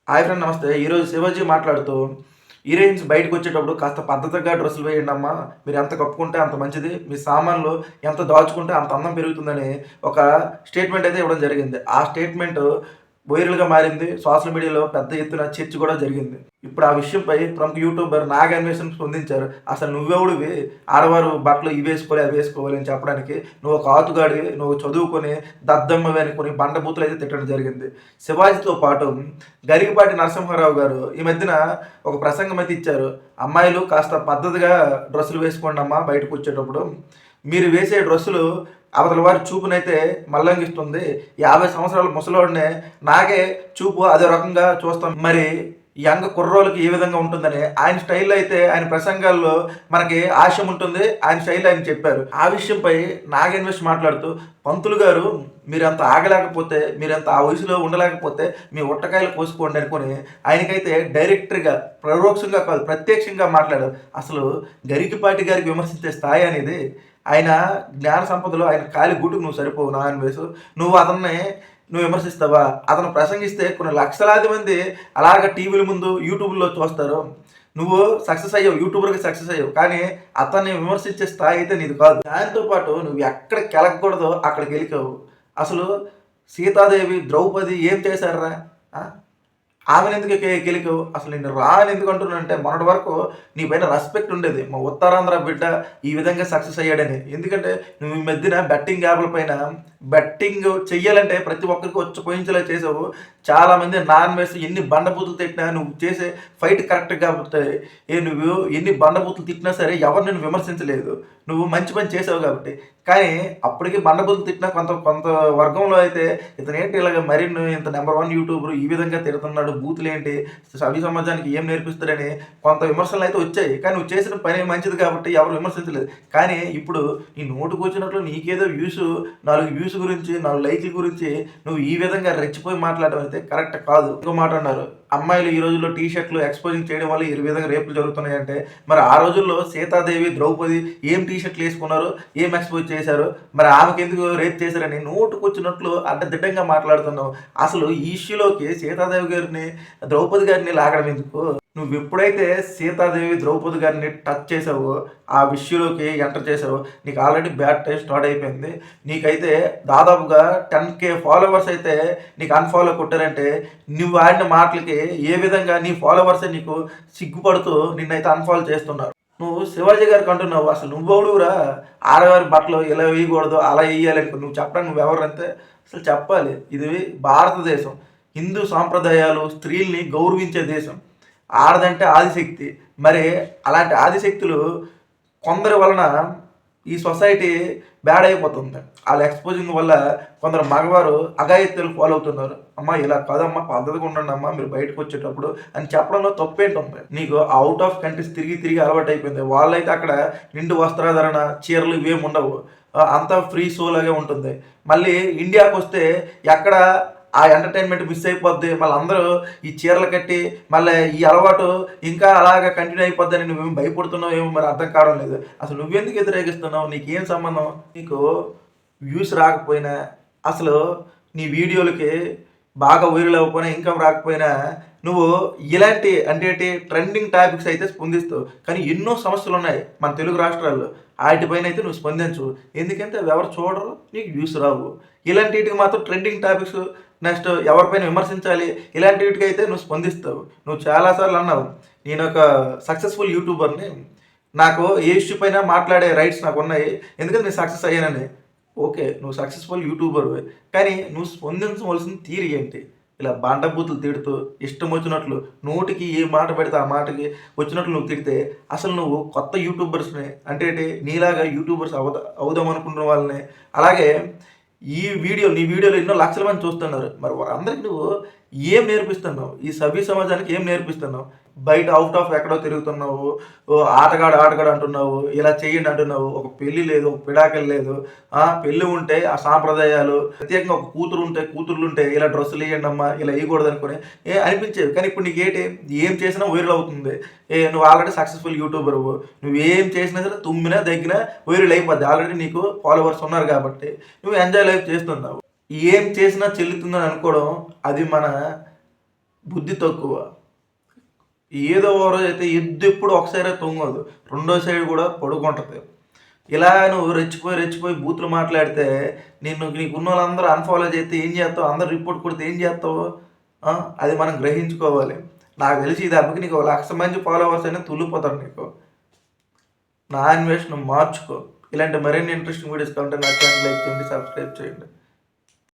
Hi friend నమస్తే. ఈరోజు శివాజీ మాట్లాడుతూ హీరోయిన్స్ బయటకొచ్చేటప్పుడు కాస్త పద్ధతిగా డ్రెస్సులు వేయండమ్మా. మీరు ఎంత కప్పుకుంటే అంత మంచిది. మీ సామాన్లు ఎంత దాచుకుంటే అంత అందం పెరుగుతుందని ఒక స్టేట్మెంట్ అయితే ఇవ్వడం జరిగింది. ఆ స్టేట్మెంట్ వైరల్‌గా మారింది. సోషల్ మీడియాలో పెద్ద ఎత్తున చర్చ కూడా జరిగింది. ఇప్పుడు ఆ విషయంపై ప్రముఖ యూట్యూబర్ నాగ్ అన్వేషణ స్పందించారు. అసలు నువ్వెవడివి ఆడవారు బట్టలు ఇవేసుకోవాలి, అవేసుకోవాలి అని చెప్పడానికి. నువ్వు ఒక ఆతుగాడివి, నువ్వు చదువుకొని దద్దమ్మవి అనుకుని బండబూతులైతే తిట్టడం జరిగింది. శివాజీతో పాటు గరికపాటి నరసింహారావు గారు ఈ మధ్యన ఒక ప్రసంగం అయితే ఇచ్చారు. అమ్మాయిలు కాస్త పద్ధతిగా డ్రెస్సులు వేసుకోండమ్మా బయటకొచ్చేటప్పుడు. మీరు వేసే డ్రెస్సులు అవతల వారి చూపునైతే మల్లంగిస్తుంది. 50 సంవత్సరాల ముసలోడినే నాకే చూపు అదే రకంగా చూస్తాం. మరి యంగ్ కుర్రోళ్ళకి ఏ విధంగా ఉంటుందని ఆయన స్టైల్‌లో అయితే ఆయన ప్రసంగాల్లో మనకి ఆశయం ఉంటుంది. ఆయన స్టైల్‌లో ఆయన చెప్పారు. ఆ విషయంపై నాగేన్వేష్ మాట్లాడుతూ, "పంతులు గారు మీరంత ఆగలేకపోతే, మీరంత ఆ వయసులో ఉండలేకపోతే మీ ఉట్టకాయలు కోసుకోండి" అనుకోని ఆయనకైతే డైరెక్టర్‌గా పరోక్షంగా కాదు ప్రత్యక్షంగా మాట్లాడారు. అసలు గరికపాటి గారికి విమర్శించే స్థాయి అనేది ఆయన జ్ఞాన సంపదలో ఆయన కాలి గూటుకు నువ్వు సరిపోవు నాగన్వేషు. నువ్వు అతన్ని విమర్శిస్తావా? అతను ప్రసంగిస్తే కొన్ని లక్షలాది మంది అలాగ టీవీల ముందు, యూట్యూబ్‌లో చూస్తారు. నువ్వు సక్సెస్ అయ్యావు. యూట్యూబర్‌గా సక్సెస్ అయ్యావు. కానీ అతన్ని విమర్శించే స్థాయి అయితే నీది కాదు. దానితో పాటు నువ్వు ఎక్కడ కెలకకూడదో అక్కడికెలికావు. అసలు సీతాదేవి, ద్రౌపది ఏం చేశార్రా? ఆ! ఆమెనెందుకు కెలికావు? అసలు నిన్ను రా అని ఎందుకు అంటున్నానంటే, మొన్నటి వరకు నీ పైన రెస్పెక్ట్ ఉండేది. మా ఉత్తరాంధ్ర బిడ్డ ఈ విధంగా సక్సెస్ అయ్యాడని. ఎందుకంటే నువ్వు ఈ మధ్యన బెట్టింగ్ యాప్‌ల పైన బెట్టింగ్ చెయ్యాలంటే ప్రతి ఒక్కరికి వచ్చి పోయించేలా చేసావు. చాలామంది నాన్ వేసి ఎన్ని బండబూతులు తిట్టినా నువ్వు చేసే ఫైట్ కరెక్ట్ కాబట్టి నువ్వు ఎన్ని బండబూతులు తిట్టినా సరే ఎవరు నిన్ను విమర్శించలేదు. నువ్వు మంచి పని చేసావు కాబట్టి. కానీ అప్పటికి బండబూతులు తిట్టిన కొంత కొంత వర్గంలో అయితే ఇతనేంటి ఇలాగ మరిన్ని ఇంత నంబర్ 1 యూట్యూబర్ ఈ విధంగా తిడుతున్నాడు. బూతులేంటి? సభ్య సమాజానికి ఏం నేర్పిస్తాడని కొంత విమర్శలైతే వచ్చాయి. కానీ నువ్వు చేసిన పని మంచిది కాబట్టి ఎవరు విమర్శించలేదు. కానీ ఇప్పుడు నీ నోటికొచ్చినట్లు నీకేదో వ్యూస్ 4 వ్యూస్ గురించి, 4 లైక్‌ల గురించి నువ్వు ఈ విధంగా రెచ్చిపోయి మాట్లాడడం అయితే కరెక్ట్ కాదు. ఇంకో మాట అన్నారు. అమ్మాయిలు ఈ రోజుల్లో టీ షర్ట్‌లు ఎక్స్‌పోజింగ్ చేయడం వల్ల ఈ విధంగా రేపులు జరుగుతున్నాయంటే, మరి ఆ రోజుల్లో సీతాదేవి, ద్రౌపది ఏం టీ షర్ట్‌లు ఏసుకున్నారు? ఏం ఎక్స్‌పోజ్ చేశారు? మరి ఆమెకెందుకు రేప్ చేశారని నోటికొచ్చినట్లు అడ్డదిడ్డంగా మాట్లాడుతున్నావు. అసలు ఈ ఇష్యూలోకి సీతాదేవి గారిని, ద్రౌపది గారిని లాగడం ఎందుకు? నువ్వెప్పుడైతే సీతాదేవి, ద్రౌపది గారిని టచ్ చేసావో, ఆ విషయంలోకి ఎంటర్ చేసావో, నీకు ఆల్రెడీ బ్యాడ్ టైమ్ స్టార్ట్ అయిపోయింది. నీకైతే దాదాపుగా 10,000 ఫాలోవర్స్ అయితే నీకు అన్‌ఫాలో కొట్టారంటే, నువ్వు ఆడిన మాటలకి ఏ విధంగా నీ ఫాలోవర్సే నీకు సిగ్గుపడుతూ నిన్నైతే అన్‌ఫాలో చేస్తున్నారు. నువ్వు శివాజీ గారికి అంటున్నావు. అసలు నువ్వెవడువురా? ఆడవారి బట్టలు ఇలా వేయకూడదు, అలా ఎయ్యాలి అనుకో నువ్వు చెప్పడానికి నువ్వెవరంటే అసలు చెప్పాలి. ఇది భారతదేశం. హిందూ సాంప్రదాయాలు, స్త్రీల్ని గౌరవించే దేశం. ఆడదంటే ఆదిశక్తి. మరి అలాంటి ఆదిశక్తులు కొందరి వలన ఈ సొసైటీ బ్యాడ్ అయిపోతుంది. ఆళ్ళ ఎక్స్‌పోజింగ్ వల్ల కొందరు మగవారు అఘాయిత్యాలు పాలవుతున్నారు. అమ్మా ఇలా కాదమ్మా పద్ధతిగా ఉండండమ్మా మీరు బయటకొచ్చేటప్పుడు అని చెప్పడంలో తప్పేంటుంది? నీకు ఔట్ ఆఫ్ కంట్రీస్ తిరిగి తిరిగి అలవాటయిపోయింది. వాళ్ళైతే అక్కడ నిండు వస్త్రాధరణ, చీరలు ఇవేముండవు. అంతా ఫ్రీ షో లాగే ఉంటుంది. మళ్ళీ ఇండియాకొస్తే ఎక్కడ ఆ ఎంటర్‌టైన్‌మెంట్ మిస్ అయిపోద్ది. మళ్ళీ అందరూ ఈ చీరలు కట్టి మళ్ళీ ఈ అలవాటు ఇంకా అలాగా కంటిన్యూ అయిపోద్దని నువ్వేం భయపడుతున్నావేమో మరి అర్థం కావడం లేదు. అసలు నువ్వెందుకు వ్యతిరేకిస్తున్నావు? నీకేం సంబంధం? నీకు వ్యూస్ రాకపోయినా, అసలు నీ వీడియోలకి బాగా వైరల్ అవ్వకపోయినా, ఇన్‌కమ్ రాకపోయినా నువ్వు ఇలాంటి అంటే ట్రెండింగ్ టాపిక్స్ అయితే స్పందిస్తావు. కానీ ఎన్నో సమస్యలున్నాయి మన తెలుగు రాష్ట్రాల్లో. ఆటిపైనైతే నువ్వు స్పందించవు. ఎందుకంటే అవి ఎవరు చూడరు, నీకు వ్యూస్ రావు. ఇలాంటి వీటికి మాత్రం ట్రెండింగ్ టాపిక్స్ నెక్స్ట్ ఎవరిపైన విమర్శించాలి ఇలాంటి వీటికైతే నువ్వు స్పందిస్తావు. నువ్వు చాలా సార్లు అన్నావు, నేనొక సక్సెస్‌ఫుల్ యూట్యూబర్‌ని. నాకు ఏ ఇష్యూ పైన మాట్లాడే రైట్స్ నాకున్నాయి. ఎందుకంటే నేను సక్సెస్ అయ్యానని. ఓకే. నువ్వు సక్సెస్‌ఫుల్ యూట్యూబర్‌వే. కానీ నువ్వు స్పందించవలసిన తీరు ఏంటి? ఇలా బండబూతులు తిడుతూ, ఇష్టం వచ్చినట్లు నోటికి ఏ మాట పెడితే ఆ మాటకి వచ్చినట్లు నువ్వు తిడితే, అసలు నువ్వు కొత్త యూట్యూబర్స్‌ని అంటే నీలాగా యూట్యూబర్స్ అవుదాం అనుకున్న వాళ్ళని, అలాగే నీ వీడియోలో ఎన్నో లక్షల మంది చూస్తున్నారు. మరి వారందరికి నువ్వు ఏం నేర్పిస్తున్నావు? ఈ సభ్య సమాజానికి ఏం నేర్పిస్తున్నావు? బయట ఔట్ ఆఫ్ ఎక్కడో తిరుగుతున్నావు. ఆటగాడు అంటున్నావు. ఇలా చేయండి అంటున్నావు. ఒక పెళ్లి లేదు, ఒక విడాకులు లేదు. పెళ్లి ఉంటే ఆ సాంప్రదాయాలు ప్రత్యేకంగా ఒక కూతుర్లుంటే ఇలా డ్రెస్సులెయ్యండమ్మా, ఇలా ఎయకూడదనుకుని అనిపించేవి. కానీ ఇప్పుడు నీకేంటి? ఏం చేసినా వైరల్ అవుతుంది. నువ్వు ఆల్రెడీ సక్సెస్‌ఫుల్ యూట్యూబర్‌వు. నువ్వేం చేసినా సరే తుమ్మినా, దగ్గినా వైరల్ అయిపోద్ది. ఆల్రెడీ నీకు ఫాలోవర్స్ ఉన్నారు కాబట్టి నువ్వు ఎంజాయ్ లైఫ్ చేస్తున్నావు. ఏం చేసినా చెల్లుతుందని అనుకోవడం అది మన బుద్ధి తక్కువ. ఏదో ఓ రోజు అయితే ఎద్దు ఎప్పుడు ఒకసారి తొంగదు, రెండో సైడ్ కూడా పడుకుంటుంది. ఇలా నువ్వు రెచ్చిపోయి బూతులు మాట్లాడితే నీకున్న వాళ్ళందరూ అన్ఫాలో చేస్తే ఏం చేస్తావు, అందరు రిపోర్ట్ కొడితే ఏం చేస్తావు? అది మనం గ్రహించుకోవాలి. నాకు తెలిసి ఈ దెబ్బకి నీకు 1,00,000 మంది ఫాలోవర్స్ అయినా తుల్లిపోతారు నీకు. నా అన్వేషణ మార్చుకో. ఇలాంటి మరిన్ని ఇంట్రెస్టింగ్ వీడియోస్ కావాలంటే నా ఛానల్ లైక్ చేయండి, సబ్స్క్రైబ్ చేయండి.